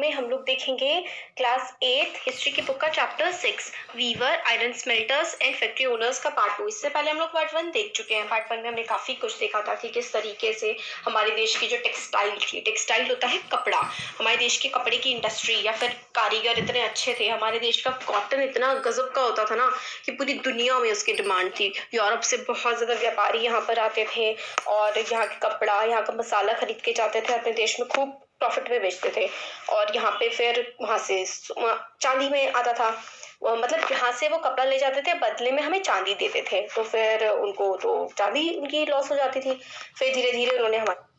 में हम लोग देखेंगे क्लास 8 हिस्ट्री की बुक का chapter 6 weaver, iron smelters and factory owners का पार्ट 2। इससे पहले हम लोग पार्ट 1 देख चुके हैं। पार्ट 1 में हमने काफी कुछ देखा था कि किस तरीके से हमारे देश की जो टेक्सटाइल होता है कपड़ा, हमारे देश के कपड़े की इंडस्ट्री या फिर कारीगर इतने अच्छे थे। हमारे देश का कॉटन इतना गजब का होता था ना कि पूरी दुनिया में उसकी डिमांड थी। यूरोप से बहुत ज्यादा व्यापारी यहाँ पर आते थे और यहाँ के कपड़ा, यहाँ का मसाला खरीद के जाते थे, अपने देश में खूब प्रॉफिट में बेचते थे। और यहाँ पे फिर वहां से चांदी में आता था, मतलब यहाँ से वो कपड़ा ले जाते थे, बदले में हमें चांदी देते थे, तो फिर उनको तो चांदी उनकी लॉस हो जाती थी। फिर धीरे धीरे उन्होंने हमारे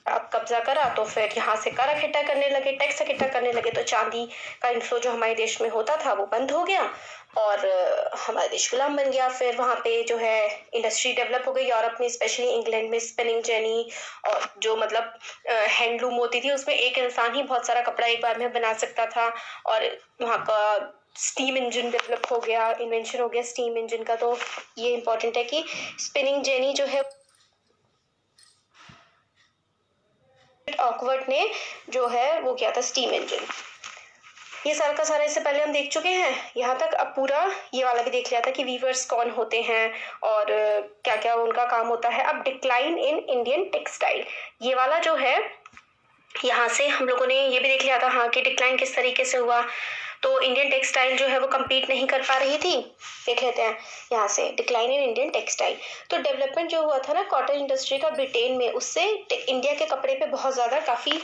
अब कब्जा करा, तो फिर यहाँ से कर इकट्ठा करने लगे, टैक्स इकट्ठा करने लगे, तो चांदी का इन्फ्लो जो हमारे देश में होता था वो बंद हो गया और हमारा देश गुलाम बन गया। फिर वहाँ पे जो है इंडस्ट्री डेवलप हो गई यूरोप में, स्पेशली इंग्लैंड में स्पिनिंग जेनी और जो मतलब हैंडलूम होती थी, उसमें एक इंसान ही बहुत सारा कपड़ा एक बार में बना सकता था। और वहाँ का स्टीम इंजन डेवलप हो गया, इन्वेंशन हो गया स्टीम इंजन का। तो ये इंपॉर्टेंट है कि स्पिनिंग जेनी जो है ऑकवर्ड ने जो है वो किया था स्टीम इंजन। ये सारा का सारा इससे पहले हम देख चुके हैं यहाँ तक। अब पूरा ये वाला भी देख लिया था कि वीवर्स कौन होते हैं और क्या क्या उनका काम होता है। अब डिक्लाइन इन इंडियन टेक्सटाइल, ये वाला जो है यहाँ से हम लोगों ने ये भी देख लिया था हाँ कि डिक्लाइन किस तरीके से हुआ। तो इंडियन टेक्सटाइल जो है वो कम्पीट नहीं कर पा रही थी। देख लेते हैं यहाँ से डिक्लाइन इन इंडियन टेक्सटाइल। तो डेवलपमेंट जो हुआ था ना कॉटन इंडस्ट्री का ब्रिटेन में, उससे इंडिया के कपड़े पे बहुत ज़्यादा काफ़ी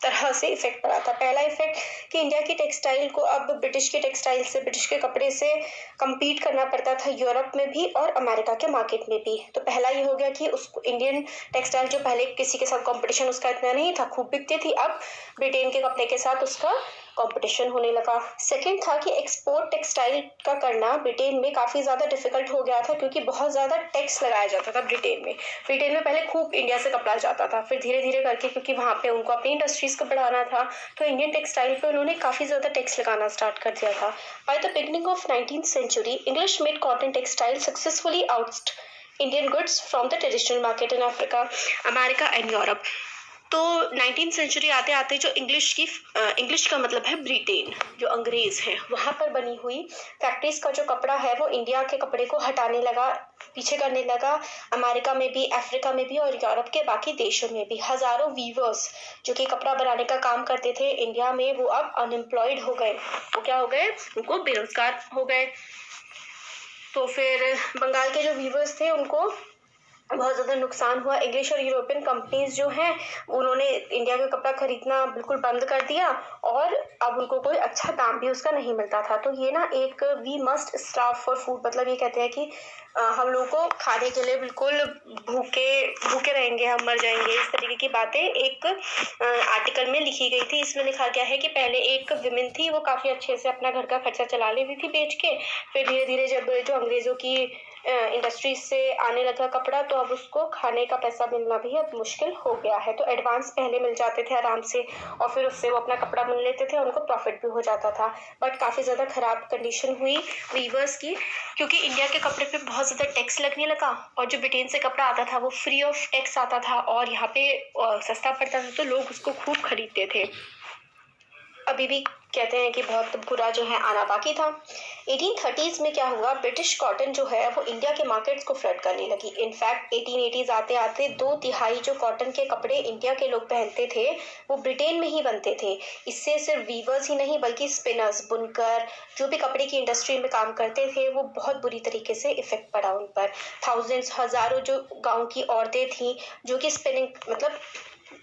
तरह से इफेक्ट पड़ा था। पहला इफेक्ट कि इंडिया की टेक्सटाइल को अब ब्रिटिश के टेक्सटाइल से, ब्रिटिश के कपड़े से कम्पीट करना पड़ता था यूरोप में भी और अमेरिका के मार्केट में भी। तो पहला ये हो गया कि उसको इंडियन टेक्सटाइल जो पहले किसी के साथ कंपटीशन उसका इतना नहीं था, खूब बिकती थी, अब ब्रिटेन के कपड़े के साथ उसका कंपटीशन होने लगा। सेकंड था कि एक्सपोर्ट टेक्सटाइल का करना ब्रिटेन में काफ़ी ज़्यादा डिफिकल्ट हो गया था, क्योंकि बहुत ज़्यादा टैक्स लगाया जाता था ब्रिटेन में। ब्रिटेन में पहले खूब इंडिया से कपड़ा जाता था, फिर धीरे धीरे करके क्योंकि वहाँ पे उनको अपनी इंडस्ट्रीज को बढ़ाना था, तो इंडियन टेक्सटाइल पे उन्होंने काफ़ी ज़्यादा टैक्स लगाना स्टार्ट कर दिया था। By the beginning of 19th century, English made cotton textile successfully oust Indian goods from the traditional market in Africa, America and Europe। तो 19th सेंचुरी आते आते जो इंग्लिश का मतलब है ब्रिटेन, जो अंग्रेज हैं, वहां पर बनी हुई फैक्ट्रीज का जो कपड़ा है वो इंडिया के कपड़े को हटाने लगा, पीछे करने लगा। अमेरिका में भी, अफ्रीका में भी और यूरोप के बाकी देशों में भी हजारों वीवर्स जो कि कपड़ा बनाने का काम करते थे इंडिया में, वो अब अनएम्प्लॉयड हो गए। वो क्या हो गए, उनको बेरोजगार हो गए। तो फिर बंगाल के जो वीवर्स थे उनको बहुत ज़्यादा नुकसान हुआ। इंग्लिश और यूरोपियन कंपनीज जो हैं उन्होंने इंडिया का कपड़ा खरीदना बिल्कुल बंद कर दिया और अब उनको कोई अच्छा दाम भी उसका नहीं मिलता था। तो ये ना एक we must starve for food, मतलब ये कहते हैं कि हम लोगों को खाने के लिए बिल्कुल भूखे भूखे रहेंगे, हम मर जाएंगे, इस तरीके की बातें एक आर्टिकल में लिखी गई थी। इसमें लिखा गया है कि पहले एक विमेन थी, वो काफ़ी अच्छे से अपना घर का खर्चा चला लेती थी बेच के। फिर धीरे धीरे जब जो अंग्रेज़ों की इंडस्ट्रीज से आने लगा कपड़ा, तो अब उसको खाने का पैसा मिलना भी अब मुश्किल हो गया है। तो एडवांस पहले मिल जाते थे आराम से और फिर उससे वो अपना कपड़ा बुन लेते थे और उनको प्रॉफिट भी हो जाता था। बट काफ़ी ज़्यादा ख़राब कंडीशन हुई वीवर्स की, क्योंकि इंडिया के कपड़े पे बहुत ज़्यादा टैक्स लगने लगा और जो ब्रिटेन से कपड़ा आता था वो फ्री ऑफ टैक्स आता था और यहाँ पे सस्ता पड़ता था, तो लोग उसको खूब खरीदते थे। अभी भी कहते हैं कि बहुत बुरा जो है आना बाकी था। 1830s में क्या हुआ, ब्रिटिश कॉटन जो है वो इंडिया के मार्केट्स को फ्लड करने लगी। इनफैक्ट 1880s आते आते 2/3 जो कॉटन के कपड़े इंडिया के लोग पहनते थे वो ब्रिटेन में ही बनते थे। इससे सिर्फ वीवर्स ही नहीं बल्कि स्पिनर्स, बुनकर, जो भी कपड़े की इंडस्ट्री में काम करते थे वो बहुत बुरी तरीके से इफेक्ट पड़ा उन पर। थाउजेंड्स, हजारों जो गाँव की औरतें थी जो कि स्पिनिंग मतलब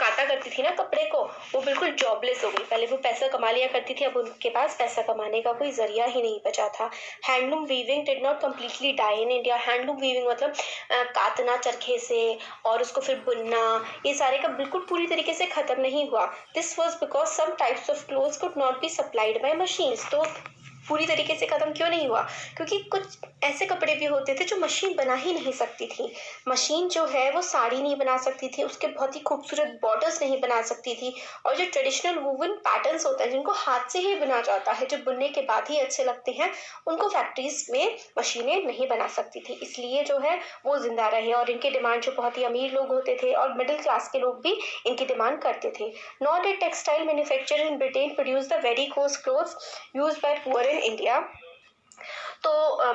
काटा करती थी ना कपड़े को, वो बिल्कुल जॉबलेस हो गई। पहले वो पैसा कमा लिया करती थी, अब उनके पास पैसा कमाने का कोई जरिया ही नहीं बचा था। Handloom weaving did not completely die in India. Handloom weaving मतलब काटना चरखे से और उसको फिर बुनना, ये सारे का बिल्कुल पूरी तरीके से खत्म नहीं हुआ। This was because some types of clothes could not be supplied by machines. तो पूरी तरीके से खत्म क्यों नहीं हुआ? क्योंकि कुछ ऐसे कपड़े भी होते थे जो मशीन बना ही नहीं सकती थी। मशीन जो है वो साड़ी नहीं बना सकती थी, उसके बहुत ही खूबसूरत बॉर्डर्स नहीं बना सकती थी, और जो ट्रेडिशनल वूवन पैटर्न्स होते हैं जिनको हाथ से ही बुना जाता है, जो बुनने के बाद ही अच्छे लगते हैं, उनको फैक्ट्रीज में मशीनें नहीं बना सकती थी। इसलिए जो है वो जिंदा रहे, और इनकी डिमांड जो बहुत ही अमीर लोग होते थे और मिडिल क्लास के लोग भी इनकी डिमांड करते थे। Not a textile manufacturer in Britain produce the very course clothes used by poor in India. तो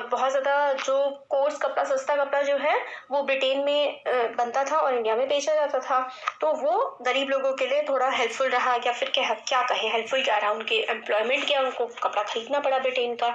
बहुत ज़्यादा जो कोर्स कपड़ा, सस्ता कपड़ा जो है वो ब्रिटेन में बनता था और इंडिया में बेचा जाता था। तो वो गरीब लोगों के लिए थोड़ा हेल्पफुल रहा, या फिर क्या कहें, हेल्पफुल क्या रहा, उनके एम्प्लॉयमेंट क्या, उनको कपड़ा खरीदना पड़ा ब्रिटेन का।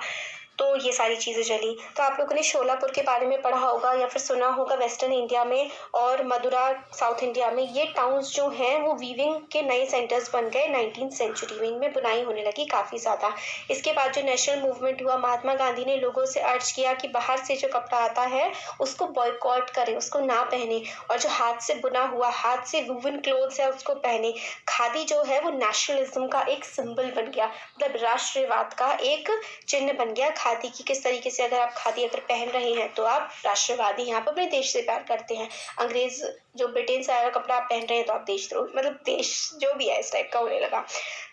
तो ये सारी चीज़ें चली। तो आप लोगों ने शोलापुर के बारे में पढ़ा होगा या फिर सुना होगा वेस्टर्न इंडिया में, और मदुरा साउथ इंडिया में। ये टाउन्स जो हैं वो वीविंग के नए सेंटर्स बन गए 19th सेंचुरी में। इनमें बुनाई होने लगी काफ़ी ज़्यादा। इसके बाद जो नेशनल मूवमेंट हुआ, महात्मा गांधी ने लोगों से अर्ज किया कि बाहर से जो कपड़ा आता है उसको बॉयकॉट करें, उसको ना पहने, और जो हाथ से बुना हुआ, हाथ से वूवन क्लोथ्स है उसको पहने। खादी जो है वो नेशनलिज्म का एक सिंबल बन गया, मतलब राष्ट्रवाद का एक चिन्ह बन गया खादी की। किस तरीके से अगर आप खादी अगर पहन रहे हैं तो आप राष्ट्रवादी हैं, आप अपने देश से प्यार करते हैं। अंग्रेज जो ब्रिटेन से आया कपड़ा आप पहन रहे हैं तो आप देशद्रोह, मतलब देश जो भी है इस टाइप का होने लगा।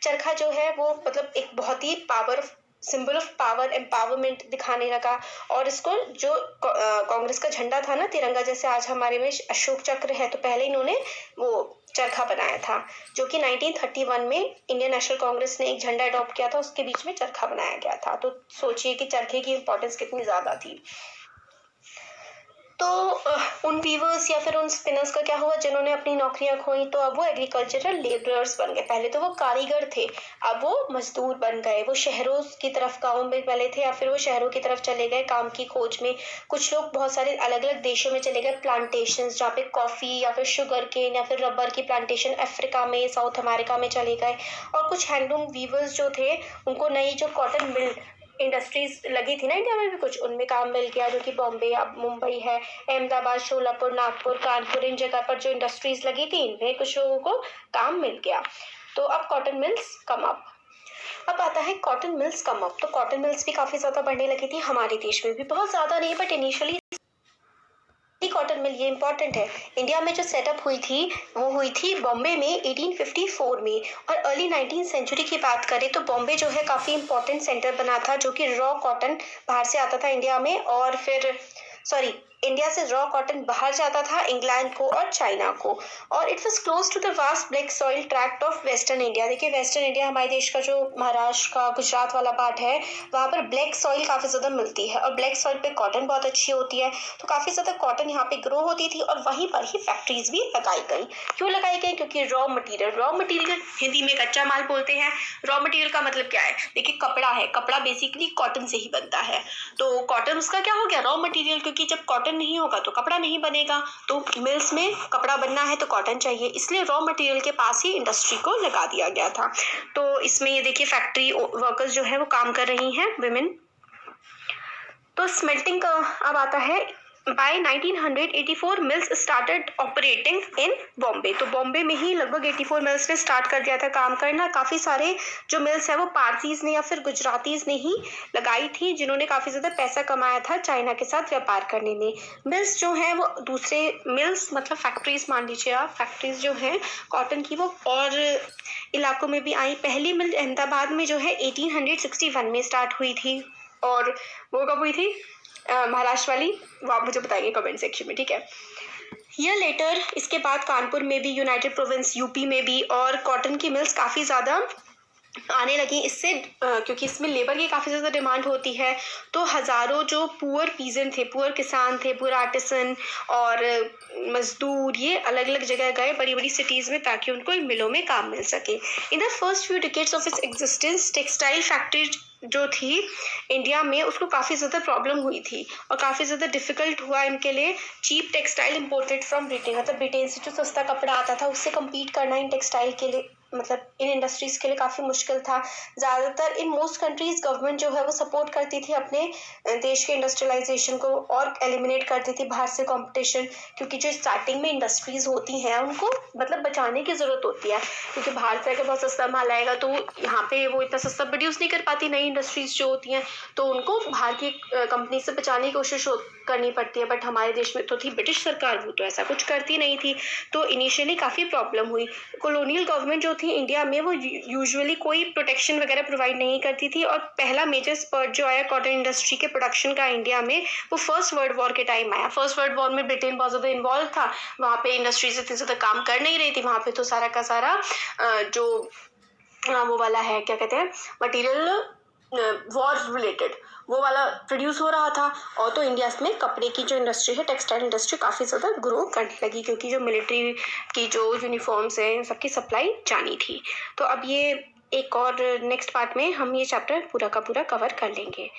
चरखा जो है वो मतलब एक बहुत ही सिंबल ऑफ पावर, एम्पावरमेंट दिखाने लगा। और इसको जो कांग्रेस का झंडा था ना, तिरंगा, जैसे आज हमारे में अशोक चक्र है, तो पहले इन्होंने वो चरखा बनाया था, जो कि 1931 में इंडियन नेशनल कांग्रेस ने एक झंडा अडॉप्ट किया था, उसके बीच में चरखा बनाया गया था। तो सोचिए कि चरखे की इंपॉर्टेंस कितनी ज्यादा थी। तो उन वीवर्स या फिर उन स्पिनर्स का क्या हुआ जिन्होंने अपनी नौकरियां खोई? तो अब वो एग्रीकल्चरल लेबरर्स बन गए। पहले तो वो कारीगर थे, अब वो मजदूर बन गए। वो शहरों की तरफ, गाँव में पहले थे, या फिर वो शहरों की तरफ चले गए काम की खोज में। कुछ लोग बहुत सारे अलग अलग देशों में चले गए, प्लांटेशन जहाँ पे कॉफी या फिर शुगर केन या फिर रबर की प्लांटेशन अफ्रीका में, साउथ अमेरिका में चले गए। और कुछ हैंडलूम वीवर्स जो थे उनको नई जो कॉटन मिल इंडस्ट्रीज लगी थी ना इंडिया में भी कुछ, उनमें काम मिल गया, जो कि बॉम्बे, अब मुंबई है, अहमदाबाद, शोलापुर, नागपुर, कानपुर, इन जगह पर जो इंडस्ट्रीज लगी थी इनमें कुछ लोगों को काम मिल गया। तो अब कॉटन मिल्स कम अप। अब आता है कॉटन मिल्स कम अप। तो कॉटन मिल्स भी काफी ज्यादा बढ़ने लगी थी हमारे देश में भी, बहुत ज्यादा नहीं बट इनिशियली कॉटन मिल, ये इंपॉर्टेंट है। इंडिया में जो सेटअप हुई थी वो हुई थी बॉम्बे में 1854 में। और अर्ली 19th सेंचुरी की बात करें तो बॉम्बे जो है काफ़ी इंपॉर्टेंट सेंटर बना था, जो कि रॉ कॉटन बाहर से आता था इंडिया में, और फिर इंडिया से रॉ कॉटन बाहर जाता था इंग्लैंड को और चाइना को। और it was close to the vast black soil tract of western India. देखिए वेस्टर्न इंडिया हमारे देश का जो महाराष्ट्र का, गुजरात वाला पार्ट है, वहाँ पर ब्लैक सॉइल काफ़ी ज़्यादा मिलती है, और ब्लैक सॉइल पे कॉटन बहुत अच्छी होती है। तो काफ़ी ज़्यादा कॉटन यहाँ पे ग्रो होती थी, और वहीं पर ही फैक्ट्रीज भी लगाई गई। क्यों लगाई गई? क्योंकि रॉ मटीरियल हिंदी में कच्चा माल बोलते हैं। रॉ मटीरियल का मतलब क्या है? देखिए कपड़ा है, कपड़ा बेसिकली कॉटन से ही बनता है। तो कॉटन उसका क्या हो गया? Raw material. क्योंकि जब कॉटन नहीं होगा तो कपड़ा नहीं बनेगा, तो मिल्स में कपड़ा बनना है तो कॉटन चाहिए, इसलिए रॉ मटेरियल के पास ही इंडस्ट्री को लगा दिया गया था। तो इसमें ये देखिए फैक्ट्री वर्कर्स जो है वो काम कर रही हैं, विमेन। तो स्मेल्टिंग का अब आता है। By 1984 mills started operating in Bombay. तो बॉम्बे में ही लगभग 84 मिल्स ने स्टार्ट कर दिया था काम करना। काफ़ी सारे जो मिल्स है वो पारसीज ने या फिर गुजरातीज ने ही लगाई थी, जिन्होंने काफ़ी ज़्यादा पैसा कमाया था चाइना के साथ व्यापार करने में। मिल्स जो है वो दूसरे मिल्स मतलब फैक्ट्रीज मान लीजिए आप, फैक्ट्रीज जो है कॉटन की वो और इलाकों में भी आई। पहली मिल अहमदाबाद में जो है 1861 में स्टार्ट हुई थी, और वो कब हुई थी महाराष्ट्र वाली, वो आप मुझे बताइए कमेंट सेक्शन में, ठीक है। ईयर लेटर इसके बाद कानपुर में भी, यूनाइटेड प्रोविंस यूपी में भी, और कॉटन की मिल्स काफ़ी ज़्यादा आने लगी इससे, क्योंकि इसमें लेबर की काफ़ी ज़्यादा डिमांड होती है। तो हज़ारों जो पुअर पीजन थे, पुअर किसान थे, पुअर आर्टिसन और मजदूर, ये अलग अलग जगह गए बड़ी बड़ी सिटीज़ में, ताकि उनको इन मिलों में काम मिल सके। In the first few decades of its existence textile factory जो थी इंडिया में उसको काफ़ी ज़्यादा प्रॉब्लम हुई थी, और काफ़ी ज़्यादा डिफ़िकल्ट हुआ इनके लिए। Cheap textile imported from Britain, मतलब ब्रिटेन से जो सस्ता कपड़ा आता था उससे कम्पीट करना इन टेक्सटाइल के लिए मतलब इन इंडस्ट्रीज़ के लिए काफ़ी मुश्किल था। ज़्यादातर इन मोस्ट कंट्रीज़ गवर्नमेंट जो है वो सपोर्ट करती थी अपने देश के इंडस्ट्रियलाइजेशन को और एलिमिनेट करती थी बाहर से कंपटीशन, क्योंकि जो स्टार्टिंग में इंडस्ट्रीज़ होती हैं उनको मतलब बचाने की ज़रूरत होती है, क्योंकि बाहर से अगर बहुत सस्ता माल आएगा तो यहाँ पे वो इतना सस्ता प्रोड्यूस नहीं कर पाती नई इंडस्ट्रीज़ जो होती हैं, तो उनको बाहर की कंपनी से बचाने की कोशिश करनी पड़ती है। बट हमारे देश में तो थी ब्रिटिश सरकार, वो तो ऐसा कुछ करती नहीं थी, तो इनिशियली काफ़ी प्रॉब्लम हुई। कॉलोनियल गवर्नमेंट जो थी इंडिया में वो यूजुअली कोई प्रोटेक्शन वगैरह प्रोवाइड नहीं करती थी, और पहला मेजर स्पर्ट जो आया कॉटन इंडस्ट्री के प्रोडक्शन का इंडिया में वो फर्स्ट वर्ल्ड वॉर के टाइम आया। फर्स्ट वर्ल्ड वॉर में ब्रिटेन बहुत ज़्यादा इन्वॉल्व था, वहाँ पे इंडस्ट्रीज इतनी ज़्यादा काम कर नहीं रही थी, वहाँ पे तो सारा का सारा जो वो वाला है क्या कहते हैं मटेरियल वॉर रिलेटेड वो वाला प्रोड्यूस हो रहा था। और तो इंडिया में कपड़े की जो इंडस्ट्री है, टेक्सटाइल इंडस्ट्री काफ़ी ज़्यादा ग्रो करने लगी, क्योंकि जो मिलिट्री की जो यूनिफॉर्म्स हैं सबकी सप्लाई जानी थी। तो अब ये एक और नेक्स्ट पार्ट में हम ये चैप्टर पूरा का पूरा कवर कर लेंगे।